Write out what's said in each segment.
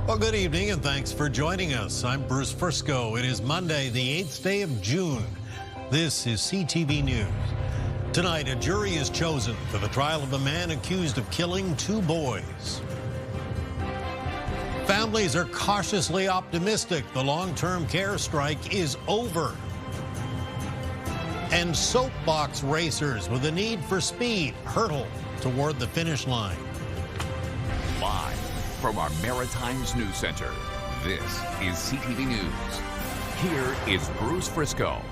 Well, good evening and thanks for joining us. I'm Bruce Frisco. It is Monday, the 8th day of June. This is CTV News. Tonight, a jury is chosen for the trial of a man accused of killing 2 boys. Families are cautiously optimistic the long-term care strike is over. And Soapbox racers with a need for speed hurtle toward the finish line. Live from our Maritime's News Center, this is CTV News. Here is Bruce Frisco.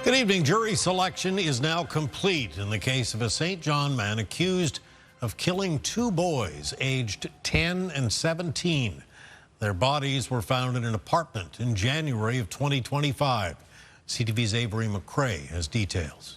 Good evening. Jury selection is now complete in the case of a St. John man accused of killing 2 boys aged 10 and 17. Their bodies were found in an apartment in January of 2025. CTV's Avery McCrae has details.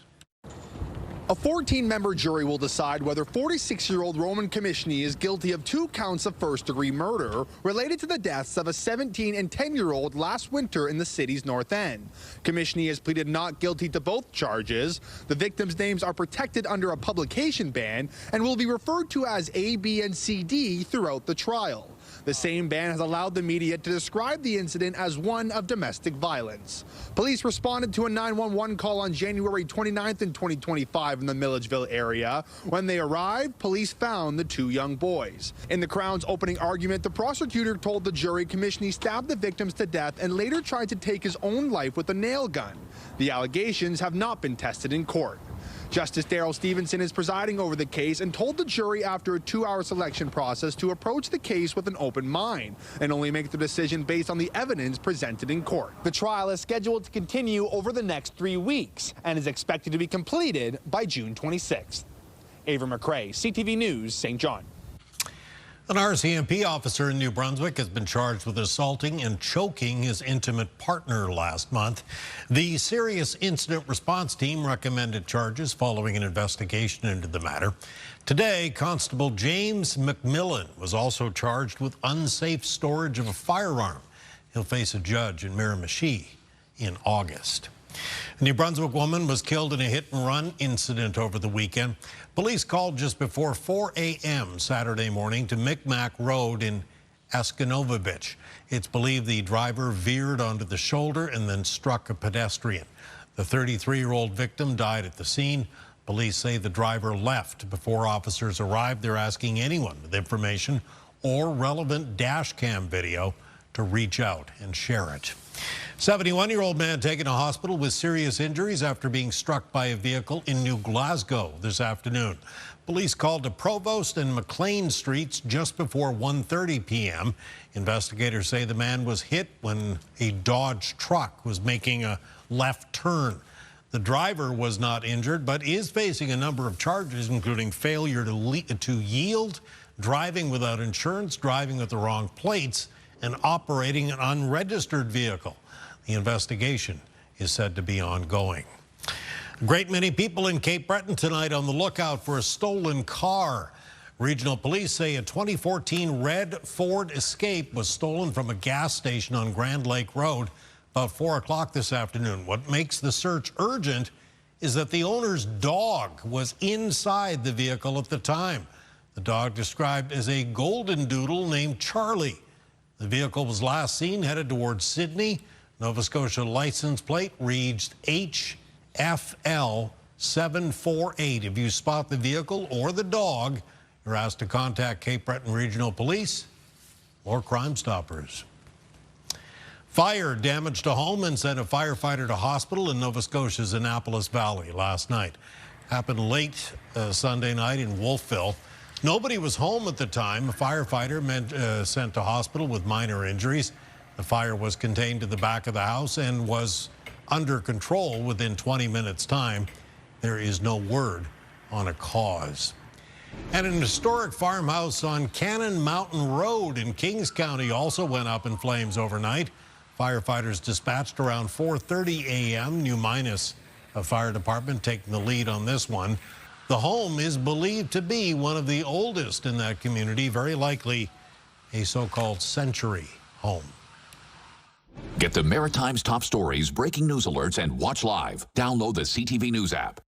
A 14-member jury will decide whether 46-year-old Roman Commishney is guilty of 2 counts of first-degree murder related to the deaths of a 17 and 10-year-old last winter in the city's North End. Commishney has pleaded not guilty to both charges. The victims' names are protected under a publication ban and will be referred to as A, B, and CD throughout the trial. The same ban has allowed the media to describe the incident as one of domestic violence. Police responded to a 911 call on January 29th in 2025 in the Milledgeville area. When they arrived, police found the 2 young boys. In the Crown's opening argument, the prosecutor told the jury Commishney stabbed the victims to death and later tried to take his own life with a nail gun. The allegations have not been tested in court. Justice Darrell Stevenson is presiding over the case and told the jury after a 2-hour selection process to approach the case with an open mind and only make the decision based on the evidence presented in court. The trial is scheduled to continue over the next 3 weeks and is expected to be completed by June 26th. Avery McCrae, CTV News, St. John. An RCMP officer in New Brunswick has been charged with assaulting and choking his intimate partner last month. The Serious Incident Response Team recommended charges following an investigation into the matter. Today, Constable James McMillan was also charged with unsafe storage of a firearm. He'll face a judge in Miramichi in August. A New Brunswick woman was killed in a hit-and-run incident over the weekend. Police called just before 4 a.m. Saturday morning to Micmac Road in Askanovovich. It's believed the driver veered onto the shoulder and then struck a pedestrian. The 33-year-old victim died at the scene. Police say the driver left before officers arrived. They're asking anyone with information or relevant dash cam video to reach out and share it. 71-year-old man taken to hospital with serious injuries after being struck by a vehicle in New Glasgow this afternoon. Police called to Provost and McLean Streets just before 1:30 p.m. Investigators say the man was hit when a Dodge truck was making a left turn. The driver was not injured, but is facing a number of charges, including failure to yield, driving without insurance, driving with the wrong plates, and operating an unregistered vehicle. The investigation is said to be ongoing. A great many people in Cape Breton tonight on the lookout for a stolen car. Regional police say a 2014 red Ford Escape was stolen from a gas station on Grand Lake Road about 4 o'clock this afternoon. What makes the search urgent is that the owner's dog was inside the vehicle at the time. The dog described as a golden doodle named Charlie. The vehicle was last seen headed towards Sydney. Nova Scotia license plate reads HFL 748. If you spot the vehicle or the dog, you're asked to contact Cape Breton Regional Police or Crime Stoppers. Fire damaged a home and sent a firefighter to hospital in Nova Scotia's Annapolis Valley last night. Happened late Sunday night in Wolfville. Nobody was home at the time. A firefighter sent to hospital with minor injuries. The fire was contained to the back of the house and was under control within 20 minutes' time. There is no word on a cause. And an historic farmhouse on Cannon Mountain Road in Kings County also went up in flames overnight. Firefighters dispatched around 4:30 a.m. New Minas Fire Department taking the lead on this one. The home is believed to be one of the oldest in that community, very likely a so-called century home. Get the Maritime's top stories, breaking news alerts, and watch live. Download the CTV News app.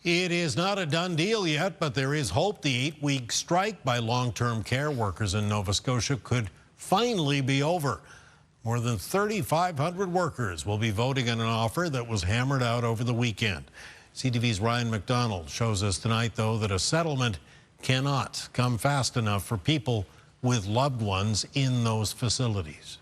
It is not a done deal yet, but there is hope the 8-week strike by long-term care workers in Nova Scotia could finally be over. More than 3,500 workers will be voting on an offer that was hammered out over the weekend. CTV's Ryan McDonald shows us tonight, though, that a settlement cannot come fast enough for people with loved ones in those facilities.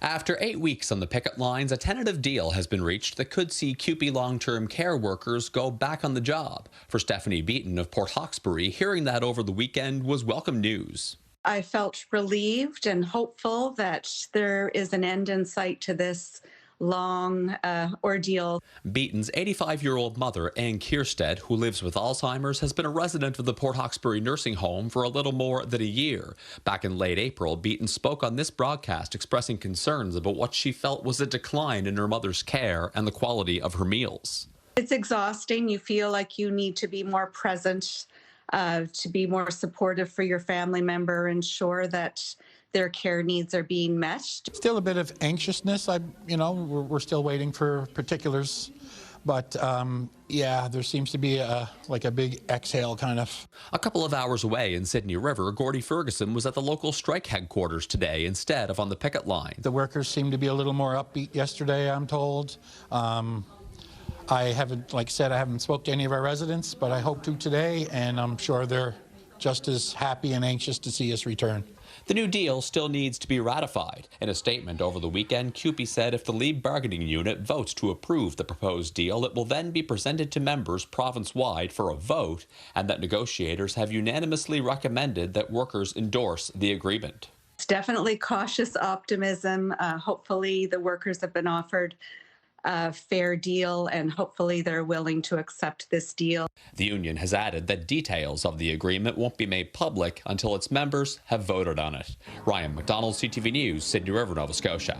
After 8 weeks on the picket lines, a tentative deal has been reached that could see CUPE long-term care workers go back on the job. For Stephanie Beaton of Port Hawkesbury, hearing that over the weekend was welcome news. I felt relieved and hopeful that there is an end in sight to this long ordeal. Beaton's 85-year-old mother, Ann Kierstead, who lives with Alzheimer's, has been a resident of the Port Hawkesbury nursing home for a little more than a year. Back in late April, Beaton spoke on this broadcast expressing concerns about what she felt was a decline in her mother's care and the quality of her meals. It's exhausting. You feel like you need to be more present, to be more supportive for your family member, ensure that their care needs are being met. Still a bit of anxiousness. We're still waiting for particulars, but yeah, there seems to be like a big exhale kind of. A couple of hours away in Sydney River, Gordie Ferguson was at the local strike headquarters today instead of on the picket line. The workers seem to be a little more upbeat yesterday, I'm told. I haven't, like I said, I haven't spoke to any of our residents, but I hope to today, and I'm sure they're just as happy and anxious to see us return. The new deal still needs to be ratified. In a statement over the weekend, CUPE said if the Leave Bargaining Unit votes to approve the proposed deal, it will then be presented to members province-wide for a vote, and that negotiators have unanimously recommended that workers endorse the agreement. It's definitely cautious optimism. Hopefully the workers have been offered a fair deal, and hopefully they're willing to accept this deal. The union has added that details of the agreement won't be made public until its members have voted on it. Ryan McDonald, CTV News, Sydney River, Nova Scotia.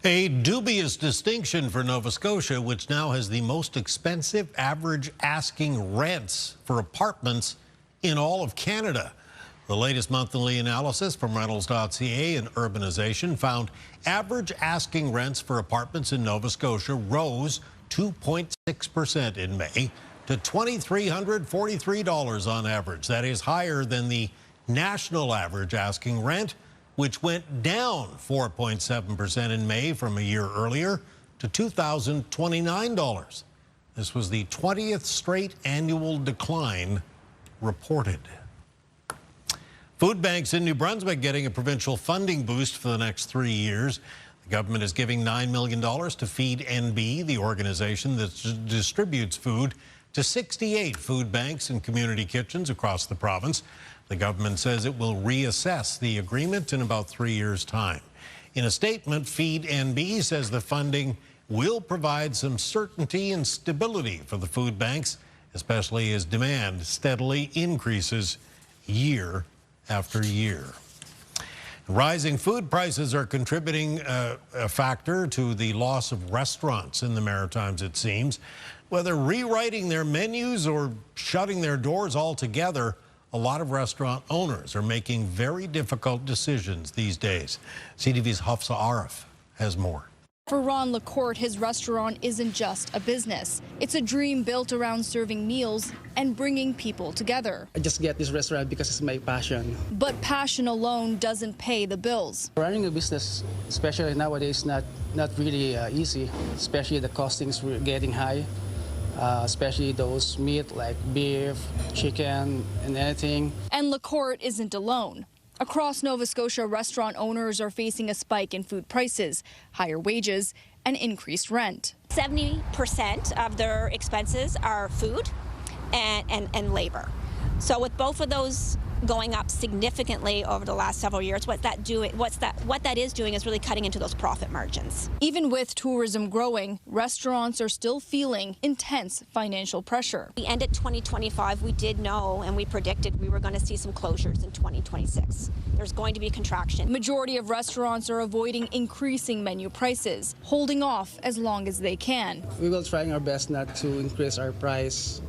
A dubious distinction for Nova Scotia, which now has the most expensive average asking rents for apartments in all of Canada. The latest monthly analysis from Rentals.ca and Urbanization found average asking rents for apartments in Nova Scotia rose 2.6% in May to $2,343 on average. That is higher than the national average asking rent, which went down 4.7% in May from a year earlier to $2,029. This was the 20th straight annual decline reported. Food banks in New Brunswick getting a provincial funding boost for the next 3 years. The government is giving $9 million to Feed NB, the organization that distributes food to 68 food banks and community kitchens across the province. The government says it will reassess the agreement in about 3 years' time. In a statement, Feed NB says the funding will provide some certainty and stability for the food banks, especially as demand steadily increases year after year. Rising food prices are contributing a factor to the loss of restaurants in the Maritimes, it seems. Whether rewriting their menus or shutting their doors altogether, a lot of restaurant owners are making very difficult decisions these days. CTV's Hafsa Arif has more. For Ron LaCourte, his restaurant isn't just a business. It's a dream built around serving meals and bringing people together. I just get this restaurant because it's my passion. But passion alone doesn't pay the bills. Running a business, especially nowadays, not really easy, especially the costings were getting high, especially those meat like beef, chicken, and anything. And LaCourte isn't alone. Across Nova Scotia, restaurant owners are facing a spike in food prices, higher wages, and increased rent. 70% of their expenses are food and labor. So with both of those going up significantly over the last several years, what that is doing is really cutting into those profit margins. Even with tourism growing, restaurants are still feeling intense financial pressure. We ended 2025, we did know and we predicted we were going to see some closures in 2026. There's going to be a contraction. The majority of restaurants are avoiding increasing menu prices, holding off as long as they can. We will try our best not to increase our price,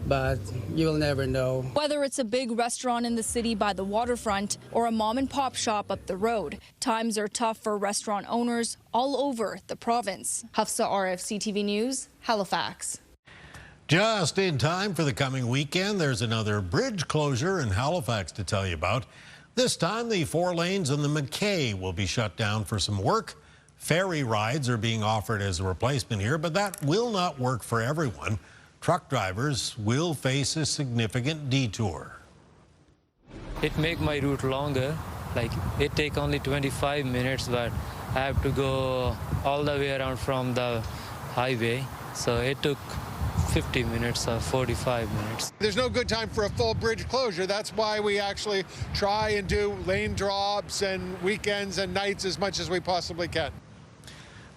but you will never know. Whether it's a big restaurant in the city by the waterfront or a mom and pop shop up the road, times are tough for restaurant owners all over the province. Hafsa Arif, CTV News, Halifax. Just in time for the coming weekend, there's another bridge closure in Halifax to tell you about. This time, the 4 lanes on the McKay will be shut down for some work. Ferry rides are being offered as a replacement here, but that will not work for everyone. Truck drivers will face a significant detour. It make my route longer. Like, it take only 25 minutes, but I have to go all the way around from the highway. So it took 50 minutes or 45 minutes. There's no good time for a full bridge closure. That's why we actually try and do lane drops and weekends and nights as much as we possibly can.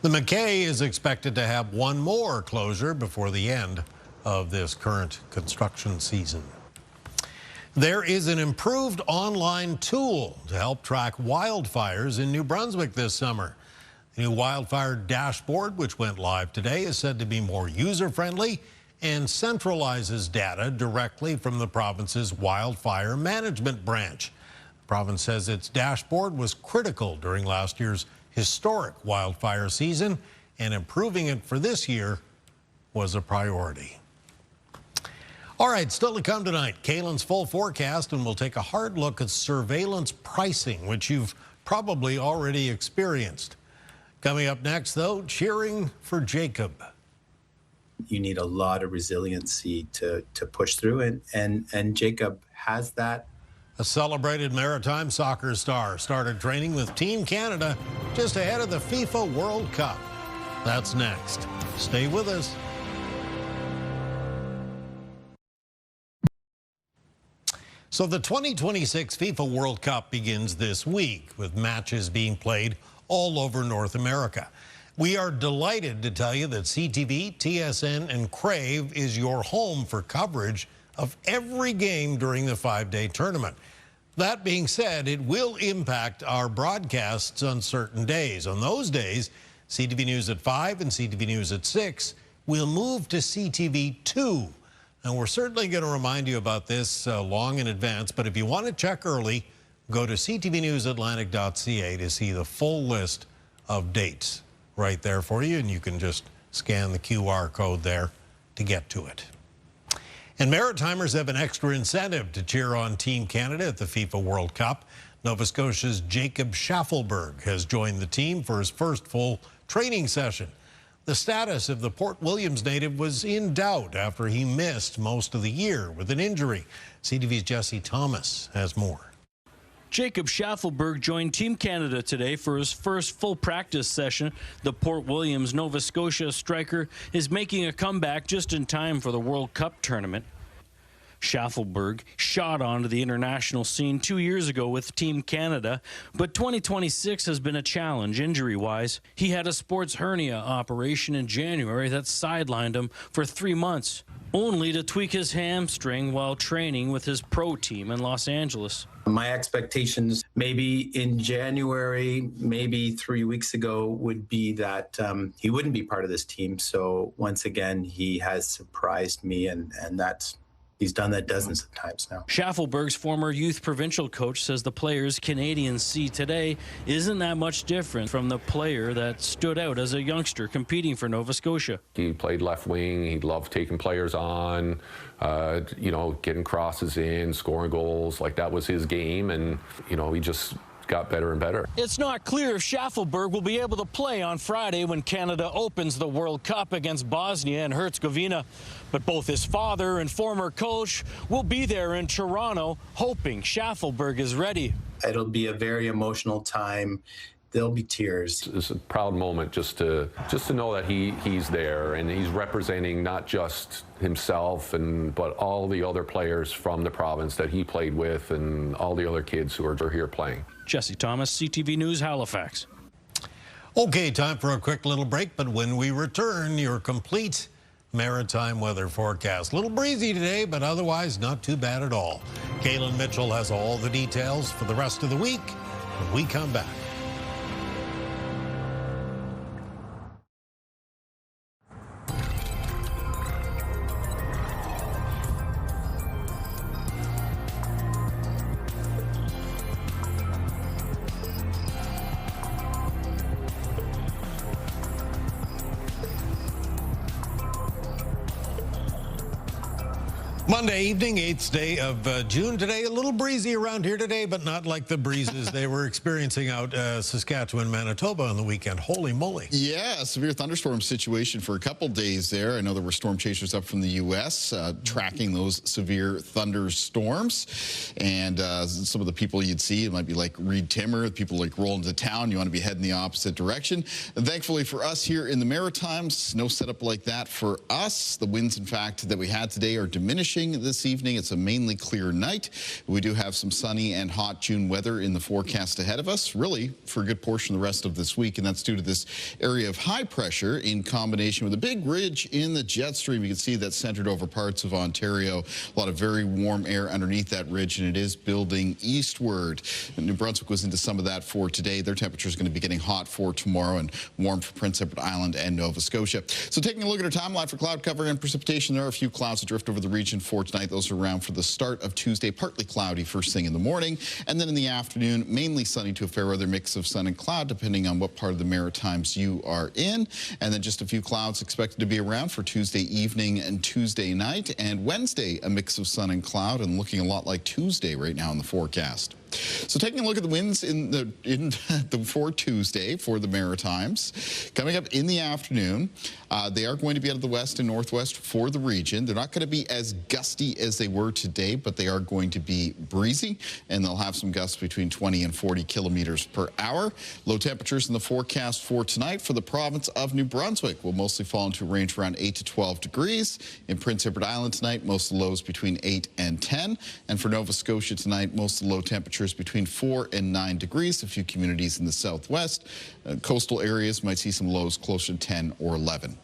The McKay is expected to have one more closure before the end of this current construction season. There is an improved online tool to help track wildfires in New Brunswick this summer. The new wildfire dashboard, which went live today, is said to be more user-friendly and centralizes data directly from the province's wildfire management branch. The province says its dashboard was critical during last year's historic wildfire season, and improving it for this year was a priority. All right, still to come tonight, Kaylin's full forecast, and we'll take a hard look at surveillance pricing, which you've probably already experienced. Coming up next, though, cheering for Jacob. You need a lot of resiliency to push through, and Jacob has that. A celebrated Maritime soccer star started training with Team Canada just ahead of the FIFA World Cup. That's next. Stay with us. So the 2026 FIFA World Cup begins this week, with matches being played all over North America. We are delighted to tell you that CTV, TSN, and Crave is your home for coverage of every game during the 5-day tournament. That being said, it will impact our broadcasts on certain days. On those days, CTV News at 5 and CTV News at 6 will move to CTV 2. And we're certainly going to remind you about this long in advance, but if you want to check early, go to ctvnewsatlantic.ca to see the full list of dates right there for you, and you can just scan the QR code there to get to it. And Maritimers have an extra incentive to cheer on Team Canada at the FIFA World Cup. Nova Scotia's Jacob Shaffelburg has joined the team for his first full training session. The status of the Port Williams native was in doubt after he missed most of the year with an injury. CTV's Jesse Thomas has more. Jacob Shaffelburg joined Team Canada today for his first full practice session. The Port Williams, Nova Scotia striker is making a comeback just in time for the World Cup tournament. Shaffelburg shot onto the international scene 2 years ago with Team Canada, but 2026 has been a challenge injury-wise. He had a sports hernia operation in January that sidelined him for 3 months, only to tweak his hamstring while training with his pro team in Los Angeles. My expectations maybe in January, maybe 3 weeks ago, would be that he wouldn't be part of this team. So once again, he has surprised me, and he's done that dozens of times now. Shaffelburg's former youth provincial coach says the players Canadians see today isn't that much different from the player that stood out as a youngster competing for Nova Scotia. He played left wing. He loved taking players on, getting crosses in, scoring goals. Like, that was his game, and, he just got better and better. It's not clear if Shaffelburg will be able to play on Friday when Canada opens the World Cup against Bosnia and Herzegovina. But both his father and former coach will be there in Toronto, hoping Shaffelburg is ready. It'll be a very emotional time. There'll be tears. It's a proud moment just to know that he's there, and he's representing not just himself but all the other players from the province that he played with, and all the other kids who are here playing. Jesse Thomas, CTV News, Halifax. Okay, time for a quick little break, but when we return, your complete Maritime weather forecast. A little breezy today, but otherwise not too bad at all. Kaylin Mitchell has all the details for the rest of the week when we come back. Monday evening, 8th day of June today. A little breezy around here today, but not like the breezes they were experiencing out Saskatchewan, Manitoba on the weekend. Holy moly. Yeah, severe thunderstorm situation for a couple days there. I know there were storm chasers up from the U.S. Tracking those severe thunderstorms. And some of the people you'd see, it might be like Reed Timmer, people like rolling to town. You want to be heading the opposite direction. And thankfully for us here in the Maritimes, no setup like that for us. The winds, in fact, that we had today are diminishing this evening. It's a mainly clear night. We do have some sunny and hot June weather in the forecast ahead of us, really for a good portion of the rest of this week, and that's due to this area of high pressure in combination with a big ridge in the jet stream. You can see that's centered over parts of Ontario. A lot of very warm air underneath that ridge, and it is building eastward. And New Brunswick was into some of that for today. Their temperature is going to be getting hot for tomorrow and warm for Prince Edward Island and Nova Scotia. So taking a look at our timeline for cloud cover and precipitation, there are a few clouds that drift over the region for tonight. Those are around for the start of Tuesday, partly cloudy first thing in the morning, and then in the afternoon, mainly sunny to a fair weather mix of sun and cloud, depending on what part of the Maritimes you are in. And then just a few clouds expected to be around for Tuesday evening and Tuesday night, and Wednesday, a mix of sun and cloud, and looking a lot like Tuesday right now in the forecast. So taking a look at the winds for Tuesday for the Maritimes. Coming up in the afternoon, they are going to be out of the west and northwest for the region. They're not going to be as gusty as they were today, but they are going to be breezy, and they'll have some gusts between 20 and 40 kilometers per hour. Low temperatures in the forecast for tonight for the province of New Brunswick will mostly fall into a range around 8 to 12 degrees. In Prince Edward Island tonight, most of the lows between 8 and 10. And for Nova Scotia tonight, most of the low temperatures between 4 and 9 degrees. A few communities in the southwest. Coastal areas might see some lows closer to 10 or 11.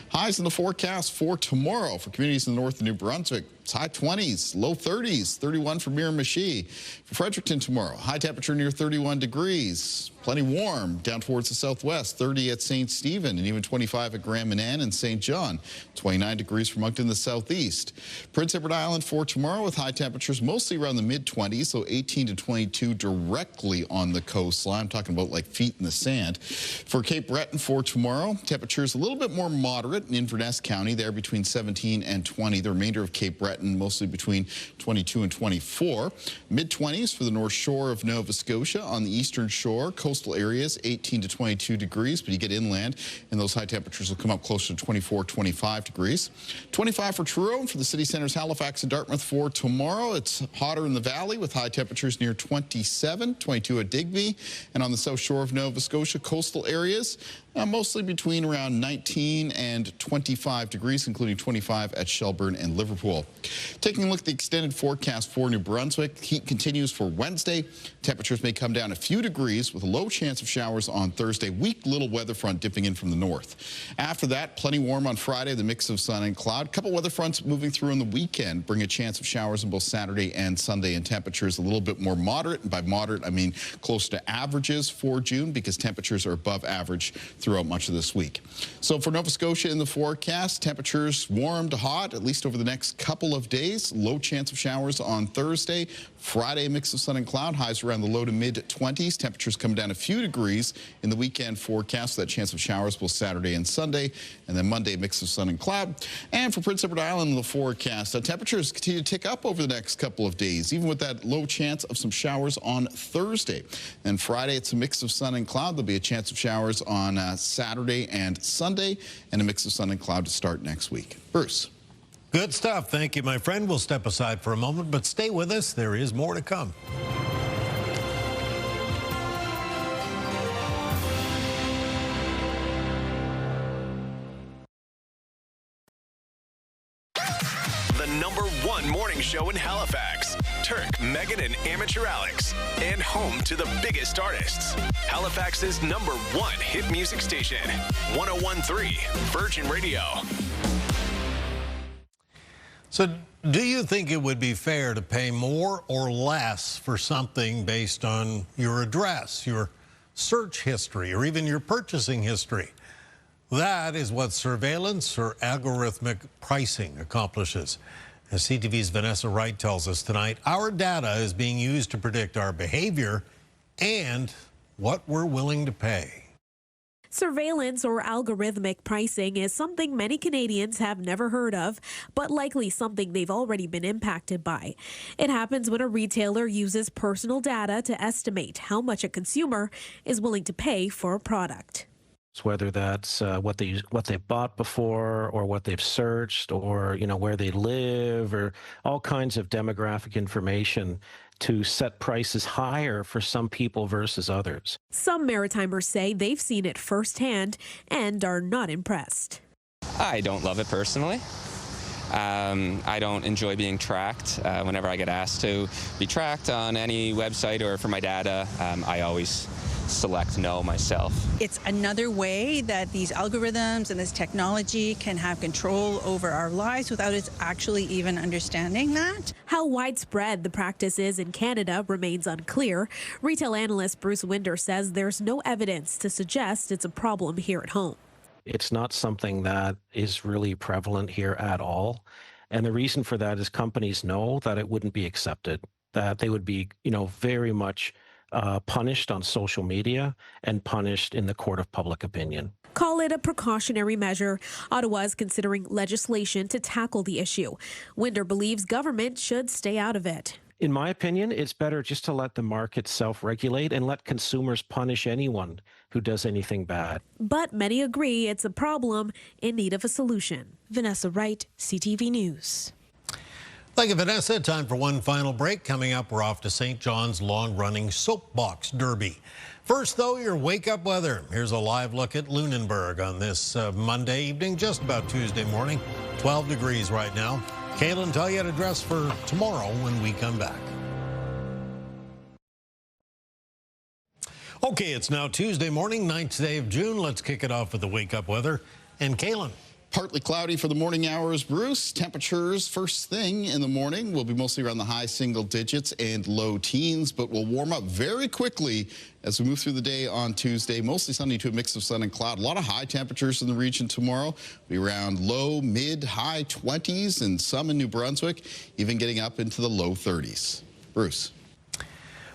Highs in the forecast for tomorrow for communities in the north of New Brunswick. It's high 20s, low 30s, 31 for Miramichi. For Fredericton tomorrow, high temperature near 31 degrees. Plenty warm down towards the southwest, 30 at St. Stephen, and even 25 at Grand Manan and St. John. 29 degrees for Moncton in the southeast. Prince Edward Island for tomorrow with high temperatures mostly around the mid-20s, so 18 to 22 directly on the coastline. I'm talking about like feet in the sand. For Cape Breton for tomorrow, temperatures a little bit more moderate in Inverness County, there between 17 and 20. The remainder of Cape Breton mostly between 22 and 24. Mid-20s for the north shore of Nova Scotia. On the eastern shore, coastal areas 18 to 22 degrees, but you get inland and those high temperatures will come up closer to 24, 25 degrees. 25 for Truro, and for the city centers Halifax and Dartmouth for tomorrow. It's hotter in the valley with high temperatures near 27, 22 at Digby, and on the south shore of Nova Scotia, coastal areas mostly between around 19 and 25 degrees, including 25 at Shelburne and Liverpool. Taking a look at the extended forecast for New Brunswick, heat continues for Wednesday. Temperatures may come down a few degrees with a low chance of showers on Thursday. Weak little weather front dipping in from the north. After that, plenty warm on Friday, the mix of sun and cloud. Couple weather fronts moving through on the weekend bring a chance of showers on both Saturday and Sunday, and temperatures a little bit more moderate. And by moderate, I mean close to averages for June, because temperatures are above average throughout much of this week. So for Nova Scotia in the forecast, temperatures warm to hot, at least over the next couple of days. Low chance of showers on Thursday. Friday, a mix of sun and cloud, highs around the low to mid-20s. Temperatures come down a few degrees in the weekend forecast. That chance of showers both Saturday and Sunday. And then Monday, mix of sun and cloud. And for Prince Edward Island in the forecast, temperatures continue to tick up over the next couple of days, even with that low chance of some showers on Thursday. And Friday, it's a mix of sun and cloud. There'll be a chance of showers on Saturday and Sunday, and a mix of sun and cloud to start next week. Bruce. Good stuff. Thank you, my friend. We'll step aside for a moment, but stay with us. There is more to come. The #1 morning show in Halifax. Turk, Megan, and Amateur Alex. And home to the biggest artists. Halifax's #1 hit music station. 101.3 Virgin Radio. So do you think it would be fair to pay more or less for something based on your address, your search history, or even your purchasing history? That is what surveillance or algorithmic pricing accomplishes. As CTV's Vanessa Wright tells us tonight, our data is being used to predict our behavior and what we're willing to pay. Surveillance or algorithmic pricing is something many Canadians have never heard of, but likely something they've already been impacted by. It happens when a retailer uses personal data to estimate how much a consumer is willing to pay for a product. Whether that's what they've bought before, or what they've searched, or where they live, or all kinds of demographic information to set prices higher for some people versus others. Some Maritimers say they've seen it firsthand and are not impressed. I don't love it personally. I don't enjoy being tracked. Whenever I get asked to be tracked on any website or for my data, I always select no myself. It's another way that these algorithms and this technology can have control over our lives without us actually even understanding that. How widespread the practice is in Canada remains unclear. Retail analyst Bruce Winder says there's no evidence to suggest it's a problem here at home. It's not something that is really prevalent here at all. And the reason for that is companies know that it wouldn't be accepted, that they would be, very much punished on social media and punished in the court of public opinion. Call it a precautionary measure. Ottawa is considering legislation to tackle the issue. Winder believes government should stay out of it. In my opinion, it's better just to let the market self-regulate and let consumers punish anyone who does anything bad. But many agree it's a problem in need of a solution. Vanessa Wright, CTV News. Thank you, Vanessa. Time for one final break. Coming up, we're off to St. John's long-running Soapbox Derby. First, though, your wake-up weather. Here's a live look at Lunenburg on this Monday evening, just about Tuesday morning. 12 degrees right now. Kaylin, tell you how to dress for tomorrow when we come back. Okay, it's now Tuesday morning, 9th day of June. Let's kick it off with the wake-up weather. And Kaylin. Partly cloudy for the morning hours, Bruce. Temperatures first thing in the morning will be mostly around the high single digits and low teens, but will warm up very quickly as we move through the day on Tuesday. Mostly sunny to a mix of sun and cloud. A lot of high temperatures in the region tomorrow. Be around low, mid, high 20s and some in New Brunswick, even getting up into the low 30s. Bruce.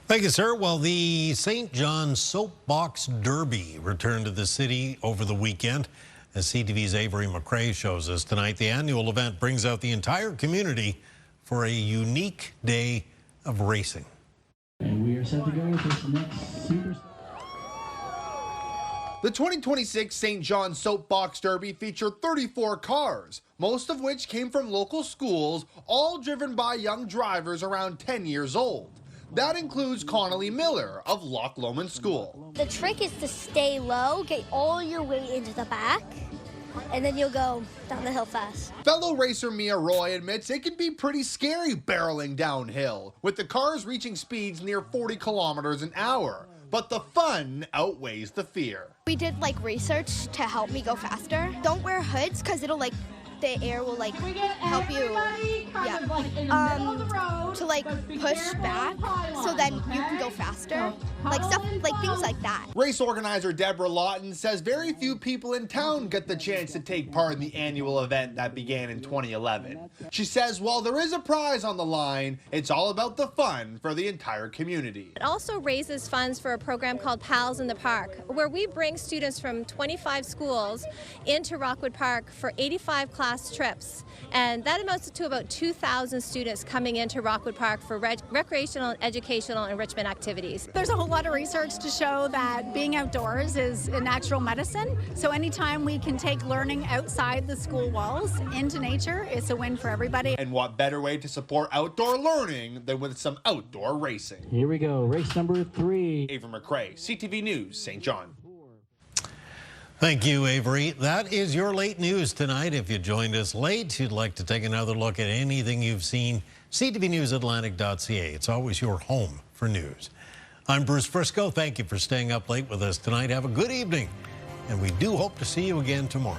Thank you, sir. Well, the St. John's Soapbox Derby returned to the city over the weekend. As CTV's Avery McRae shows us tonight, the annual event brings out the entire community for a unique day of racing. And we are set to go with this next super. The 2026 St. John's Soapbox Derby featured 34 cars, most of which came from local schools, all driven by young drivers around 10 years old. That includes Connolly Miller of Loch Lomond School. The trick is to stay low, get all your weight into the back, and then you'll go down the hill fast. Fellow racer Mia Roy admits it can be pretty scary barreling downhill, with the cars reaching speeds near 40 kilometers an hour. But the fun outweighs the fear. We did research to help me go faster. Don't wear hoods because it'll the air will help you to push back so then you can go faster, stuff things like that. Race organizer Deborah Lawton says very few people in town get the chance to take part in the annual event that began in 2011. She says while there is a prize on the line, it's all about the fun for the entire community. It also raises funds for a program called Pals in the Park, where we bring students from 25 schools into Rockwood Park for 85 class trips, and that amounts to about 2,000 students coming into Rockwood Park for recreational, educational, enrichment activities. There's a whole lot of research to show that being outdoors is a natural medicine, so anytime we can take learning outside the school walls into nature, it's a win for everybody. And what better way to support outdoor learning than with some outdoor racing? Here we go, race number 3. Avery McRae, CTV News, St. John. Thank you, Avery. That is your late news tonight. If you joined us late, you'd like to take another look at anything you've seen, ctvnewsatlantic.ca. It's always your home for news. I'm Bruce Frisco. Thank you for staying up late with us tonight. Have a good evening, and we do hope to see you again tomorrow.